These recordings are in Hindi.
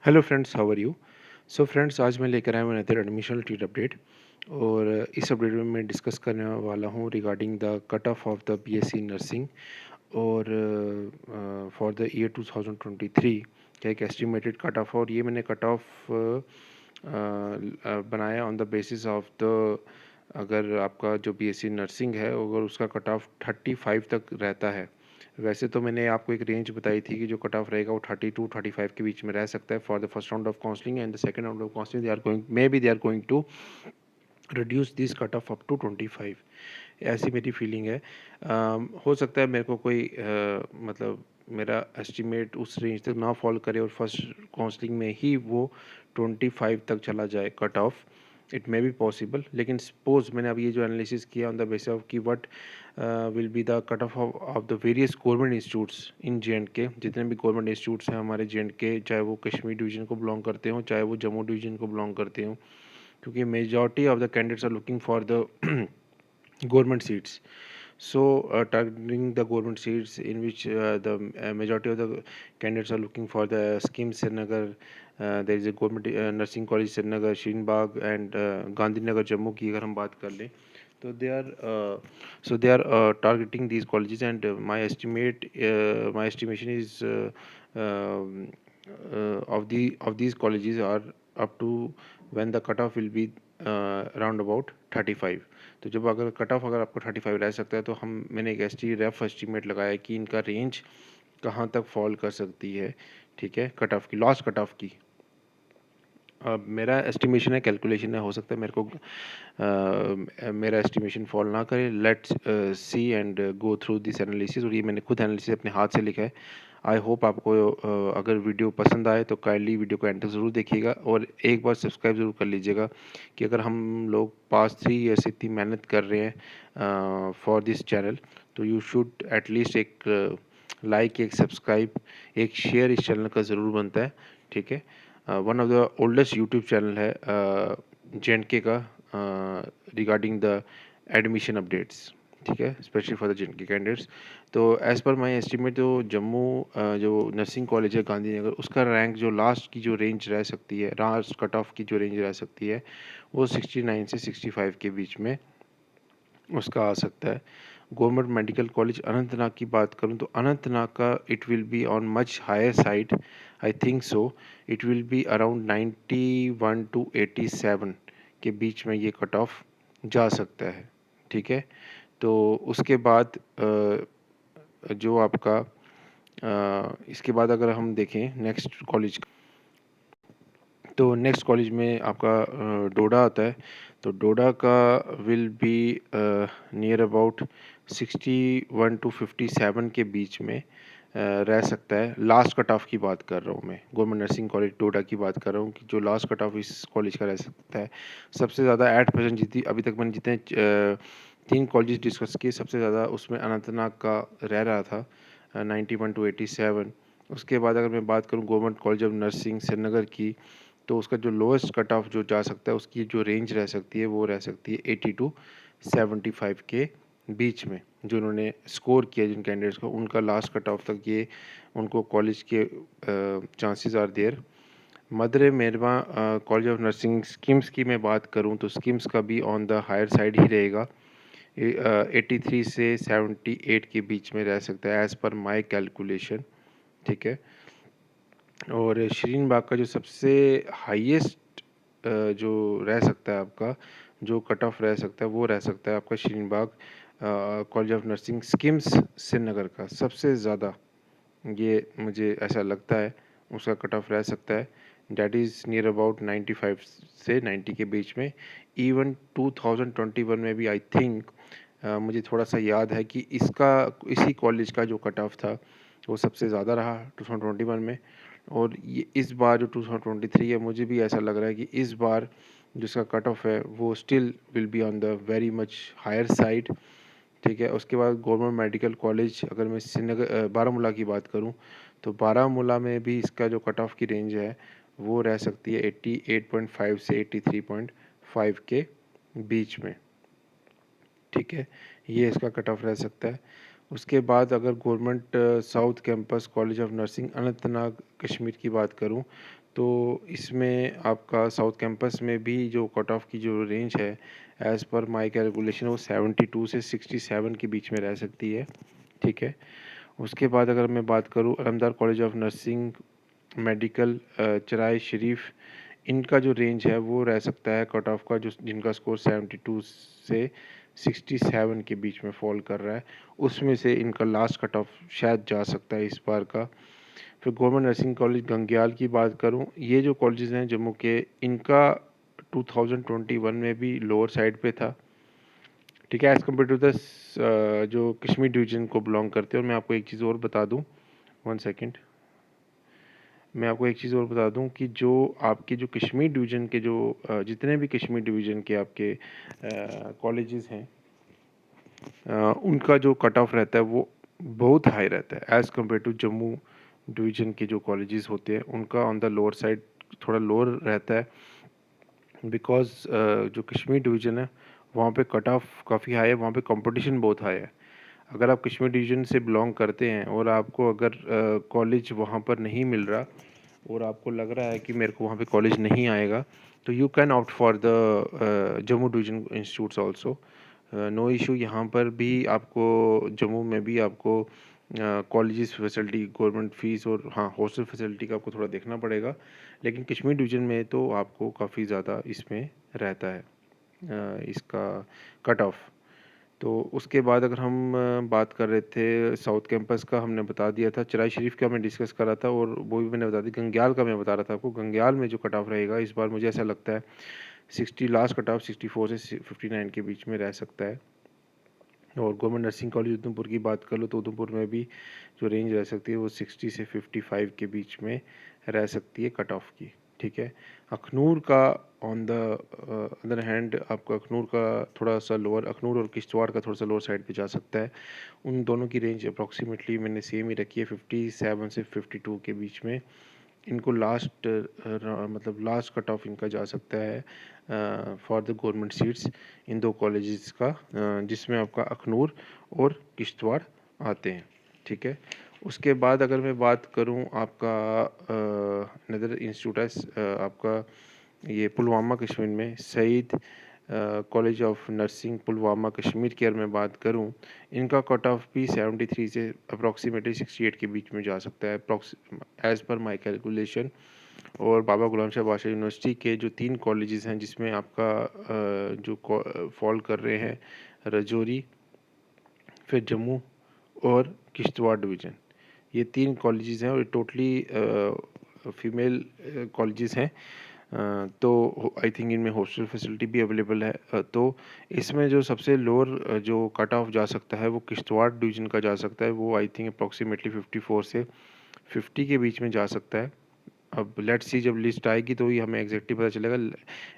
Hello friends, how are you. So friends, आज मैं लेकर आया हूँ अनदर एडमिशन टीट अपडेट। और इस अपडेट में मैं डिस्कस करने वाला हूँ regarding the cut off the BSc nursing. और फॉर द ईयर 2023 का एक एस्टिमेटेड कट ऑफ, और ये मैंने कट ऑफ बनाया on the basis of the, अगर आपका जो बीएससी नर्सिंग है अगर उसका कट ऑफ 35 तक रहता है। वैसे तो मैंने आपको एक रेंज बताई थी कि जो कट ऑफ रहेगा वो 32-35 के बीच में रह सकता है for the first round of counselling, and the second round of counselling they are going to reduce this cut off up to 25। ऐसी मेरी फीलिंग है। हो सकता है मेरे को कोई मतलब मेरा एस्टिमेट उस रेंज तक ना फॉल करे और फर्स्ट काउंसलिंग में ही वो 25 तक चला जाए cut off. It may be possible, लेकिन सपोज मैंने अब ये जो एनालिसिस किया ऑन द बेसिस ऑफ कि what will be the cut off of the various government institutes in J&K. जितने भी गवर्नमेंट इंस्टीट्यूट्स हैं हमारे जे.एंड.के, चाहे वो कश्मीर डिवीज़न को बिलोंग करते हों चाहे वो जम्मू डिवीज़न को बिलोंग करते हों, क्योंकि majority of the candidates are looking for the government seats. So targeting the government seats in which the majority of the candidates are looking for the scheme Srinagar. There is a government nursing college Srinagar, Sheen Bagh, and Gandhinagar Jammu की अगर हम बात कर लें तो they are targeting these colleges, and my estimation is of these colleges are up to when the cutoff will be around about 35। तो जब अगर कट ऑफ अगर आपको 35 रह सकता है तो मैंने एक रफ एस्टीमेट लगाया कि इनका रेंज कहाँ तक फॉल कर सकती है। ठीक है, कट ऑफ की, लास्ट कट ऑफ की। अब मेरा एस्टिमेशन है, कैलकुलेशन है, हो सकता है मेरे को मेरा एस्टिमेशन फॉल ना करे। Let's see and go through this analysis. और ये मैंने खुद एनालिसिस अपने हाथ से लिखा है। आई होप आपको अगर वीडियो पसंद आए तो काइंडली वीडियो को एंड तक ज़रूर देखिएगा, और एक बार सब्सक्राइब ज़रूर कर लीजिएगा कि अगर हम लोग पास 3 ईयर से इतनी मेहनत कर रहे हैं फॉर दिस चैनल, तो यू शुड एटलीस्ट एक लाइक, एक सब्सक्राइब, एक शेयर इस चैनल का ज़रूर बनता है। ठीक है, one of the oldest YouTube channel है जे.एंड.के का रिगार्डिंग द एडमिशन अपडेट्स। ठीक है, specially for the J&K candidates. तो एज़ पर माई एस्टिमेट जो जम्मू जो नर्सिंग कॉलेज है गांधीनगर, उसका रैंक जो लास्ट की जो रेंज रह सकती है, लास्ट कट ऑफ की जो रेंज रह सकती है, वो 69 से 65 के बीच में उसका आ सकता है। गवर्नमेंट मेडिकल कॉलेज अनंतनाग की बात करूं तो अनंतनाग का it will be on much higher side. I think so it will be around 91 to 87 के बीच में ये कट ऑफ जा सकता है। ठीक है, तो उसके बाद जो आपका इसके बाद अगर हम देखें नेक्स्ट कॉलेज, तो नेक्स्ट कॉलेज में आपका डोडा आता है। तो डोडा का will be near about 61 to 57 के बीच में रह सकता है। लास्ट कट ऑफ की बात कर रहा हूँ मैं, गवर्नमेंट नर्सिंग कॉलेज डोडा की बात कर रहा हूँ कि जो लास्ट कट ऑफ इस कॉलेज का रह सकता है। सबसे ज़्यादा एट प्रेजेंट जितनी अभी तक मैंने जितने 3 कॉलेज डिस्कस किए, सबसे ज़्यादा उसमें अनंतनाग का रह रहा था 91 टू 87। उसके बाद अगर मैं बात करूँ government college of nursing Srinagar की, तो उसका जो लोएस्ट कट ऑफ जो जा सकता है, उसकी जो रेंज रह सकती है वो रह सकती है 80 टू 75 के बीच में। जो उन्होंने स्कोर किया जिन कैंडिडेट्स को, उनका लास्ट कट ऑफ तक ये उनको कॉलेज के चांसेस आर देयर। मदर मेरवा कॉलेज ऑफ नर्सिंग स्कीम्स की मैं बात करूं तो स्कीम्स का भी ऑन द हायर साइड ही रहेगा। 83 से 78 के बीच में रह सकता है एज़ पर माई कैलकुलेशन। ठीक है, और शरीन बाग का जो सबसे हाईएस्ट जो रह सकता है आपका, जो कट ऑफ रह सकता है वो रह सकता है आपका Shareen Bagh college of nursing SKIMS Srinagar का सबसे ज़्यादा, ये मुझे ऐसा लगता है उसका कट ऑफ रह सकता है। डैट इज़ नियर अबाउट 95 से 90 के बीच में। इवन 2021 में भी आई थिंक मुझे थोड़ा सा याद है कि इसी कॉलेज का जो कट ऑफ था वो सबसे ज़्यादा रहा 2021 में। और ये इस बार जो 2023 है, मुझे भी ऐसा लग रहा है कि इस बार जिसका कट ऑफ है वो still will be on the very much higher side. ठीक है, उसके बाद गवर्नमेंट मेडिकल कॉलेज, अगर मैं श्रीनगर बारामूला की बात करूं तो बारामूला में भी इसका जो कट ऑफ की रेंज है वो रह सकती है 88.5 से 83.5 के बीच में। ठीक है, ये इसका कट ऑफ रह सकता है। उसके बाद अगर government south campus college of nursing Anantnag Kashmir की बात करूं, तो इसमें आपका साउथ कैंपस में भी जो कट ऑफ की जो रेंज है एज़ पर माय कैलकुलेशन वो 72 से 67 के बीच में रह सकती है। ठीक है। उसके बाद अगर मैं बात करूं अलमदार कॉलेज ऑफ नर्सिंग मेडिकल चराई शरीफ, इनका जो रेंज है वो रह सकता है कट ऑफ का, जो जिनका स्कोर 72 से 67 के बीच में फॉल कर रहा है, उसमें से इनका लास्ट कट ऑफ शायद जा सकता है इस बार का। फिर गवर्नमेंट नर्सिंग कॉलेज गंग्याल की बात करूं, ये जो कॉलेजेस हैं जम्मू के, इनका 2021 में भी लोअर साइड पे था। ठीक है, एज़ कम्पेयर टू द जो कश्मीर डिवीज़न को बिलोंग करते हैं। और मैं आपको एक चीज़ और बता दूं, 1 सेकेंड, मैं आपको एक चीज़ और बता दूं कि जो आपके जो कश्मीर डिवीज़न के जो जितने भी कश्मीर डिवीज़न के आपके कॉलेजेस हैं, उनका जो कट ऑफ रहता है वो बहुत हाई रहता है as compared to Jammu division के जो कॉलेजेस होते हैं, उनका ऑन द लोअर साइड थोड़ा लोअर रहता है। बिकॉज़ जो कश्मीर डिवीज़न है वहाँ पे कट ऑफ काफ़ी हाई है, वहाँ पे कंपटीशन बहुत हाई है। अगर आप कश्मीर डिवीज़न से बिलोंग करते हैं और आपको अगर कॉलेज वहाँ पर नहीं मिल रहा और आपको लग रहा है कि मेरे को वहाँ पे कॉलेज नहीं आएगा, तो you can opt for the Jammu division institutes also. No issue, यहाँ पर भी आपको जम्मू में भी आपको कॉलेजेस फैसिलिटी, गवर्नमेंट फ़ीस और हाँ हॉस्टल फैसिलिटी का आपको थोड़ा देखना पड़ेगा, लेकिन कश्मीर डिवीज़न में तो आपको काफ़ी ज़्यादा इसमें रहता है इसका कट ऑफ। तो उसके बाद अगर हम बात कर रहे थे साउथ कैंपस का, हमने बता दिया था। चराई शरीफ का मैं डिस्कस कर रहा था और वो भी मैंने बता दी। गंग्याल का मैं बता रहा था आपको, गंग्याल में जो कट ऑफ रहेगा इस बार मुझे ऐसा लगता है 60, लास्ट कट ऑफ 64 से 59 के बीच में रह सकता है। और गवर्नमेंट नर्सिंग कॉलेज उधमपुर की बात कर लो तो उधमपुर में भी जो रेंज रह सकती है वो 60 से 55 के बीच में रह सकती है कट ऑफ की। ठीक है। अखनूर का ऑन द अदर हैंड आपका अखनूर का थोड़ा सा लोअर, अखनूर और किश्तवाड़ का थोड़ा सा लोअर साइड पे जा सकता है। उन दोनों की रेंज अप्रॉक्सीमेटली मैंने सेम ही रखी है, 57 से 52 के बीच में इनको लास्ट मतलब लास्ट कट ऑफ इनका जा सकता है for the government seats in दो कॉलेजेस का, जिसमें आपका अखनूर और किश्तवाड़ आते हैं। ठीक है। उसके बाद अगर मैं बात करूं आपका नदर इंस्टीट्यूट है आपका ये पुलवामा कश्मीर में Syed college of nursing Pulwama Kashmir की अगर मैं बात करूं, इनका कट ऑफ भी 73 से अप्रॉक्सीमेटली 68 के बीच में जा सकता है एज़ पर माई कैलकुलेशन। और बाबा गुलाम शाह बादशाह यूनिवर्सिटी के जो 3 कॉलेजेस हैं जिसमें आपका जो फॉल कर रहे हैं रजौरी, फिर जम्मू और किश्तवाड़ डिवीज़न, ये 3 कॉलेजेस हैं और टोटली फीमेल कॉलेजेस हैं। तो आई थिंक इनमें हॉस्टल फैसिलिटी भी अवेलेबल है। तो इसमें जो सबसे लोअर जो कट ऑफ जा सकता है वो किश्तवाड़ डिवीज़न का जा सकता है, वो आई थिंक अप्रॉक्सीमेटली 54 से 50 के बीच में जा सकता है। अब लेट्स सी, जब लिस्ट आएगी तो ही हमें एग्जैक्टली पता चलेगा।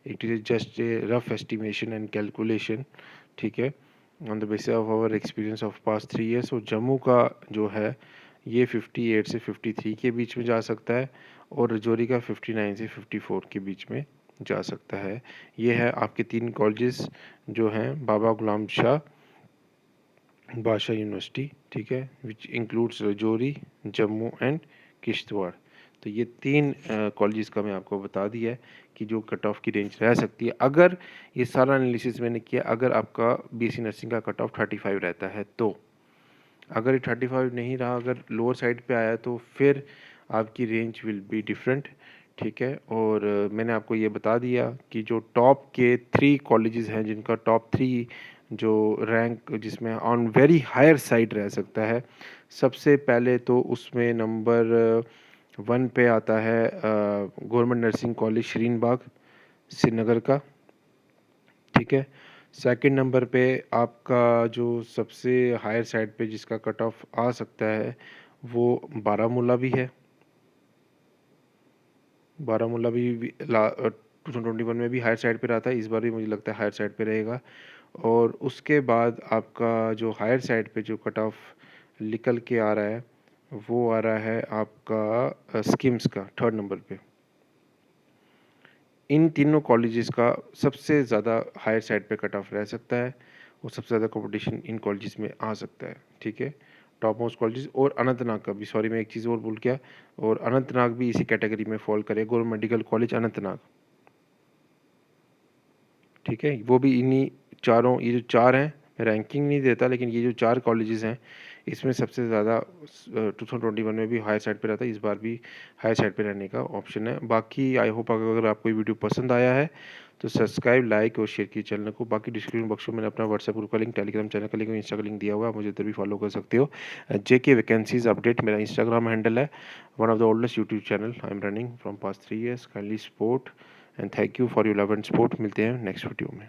It is just a rough estimation and calculation. ठीक है, on the basis of our experience of past 3 years. और जम्मू का जो है ये 58 से 53 के बीच में जा सकता है और रजौरी का 59 से 54 के बीच में जा सकता है। ये है आपके 3 कॉलेजेस जो हैं बाबा गुलाम शाह बादशाह यूनिवर्सिटी। ठीक है, which includes Rajouri, Jammu and Kishtwar. तो ये 3 कॉलेजेस का मैं आपको बता दिया है कि जो कट ऑफ की रेंज रह सकती है। अगर ये सारा एनालिसिस मैंने किया, अगर आपका बीएससी नर्सिंग का कट ऑफ 35 रहता है तो, अगर ये 35 नहीं रहा, अगर लोअर साइड पे आया तो फिर आपकी रेंज विल बी डिफरेंट। ठीक है। और मैंने आपको ये बता दिया कि जो टॉप के 3 कॉलेजेस हैं जिनका टॉप 3 जो रैंक जिसमें ऑन वेरी हायर साइड रह सकता है, सबसे पहले तो उसमें नंबर 1 पे आता है गवर्नमेंट नर्सिंग कॉलेज शरीन बाग श्रीनगर का। ठीक है। सेकंड नंबर पे आपका जो सबसे हायर साइड पे जिसका कट ऑफ आ सकता है वो बारामूला भी है। बारामूला भी 2021 में भी हायर साइड पे रहा था, इस बार भी मुझे लगता है हायर साइड पे रहेगा। और उसके बाद आपका जो हायर साइड पे जो कट ऑफ निकल के आ रहा है वो आ रहा है आपका स्किम्स का 3rd नंबर पे। इन तीनों कॉलेजेस का सबसे ज़्यादा हायर साइड पे कट ऑफ रह सकता है और सबसे ज़्यादा कंपटीशन इन कॉलेजेस में आ सकता है। ठीक है। टॉप मोस्ट कॉलेजेस, और अनंतनाग का भी, सॉरी मैं एक चीज़ और भूल गया, और अनंतनाग भी इसी कैटेगरी में फॉल करे, गवर्नमेंट मेडिकल कॉलेज अनंतनाग। ठीक है, वो भी इन्हीं चारों, ये जो चार हैं, रैंकिंग नहीं देता लेकिन ये जो चार कॉलेजेस हैं इसमें सबसे ज़्यादा 2021 में भी हाई साइड पे रहता है, इस बार भी हाई साइड पे रहने का ऑप्शन है। बाकी आई होप अगर आपको ये वीडियो पसंद आया है तो सब्सक्राइब, लाइक और शेयर कीजिए चैनल को। बाकी डिस्क्रिप्शन बॉक्स में मैंने अपना व्हाट्सएप ग्रुप का लिंक, टेलीग्राम चैनल का लिंक और इंस्टा का लिंक दिया हुआ है, आप मुझे उधर भी फॉलो कर सकते हो। जेके वैकेंसीज अपडेट मेरा इंस्टाग्राम हैंडल है, one of the oldest YouTube channel I am running from past 3 years। Kindly support and thank you for your love and support. मिलते हैं नेक्स्ट वीडियो में।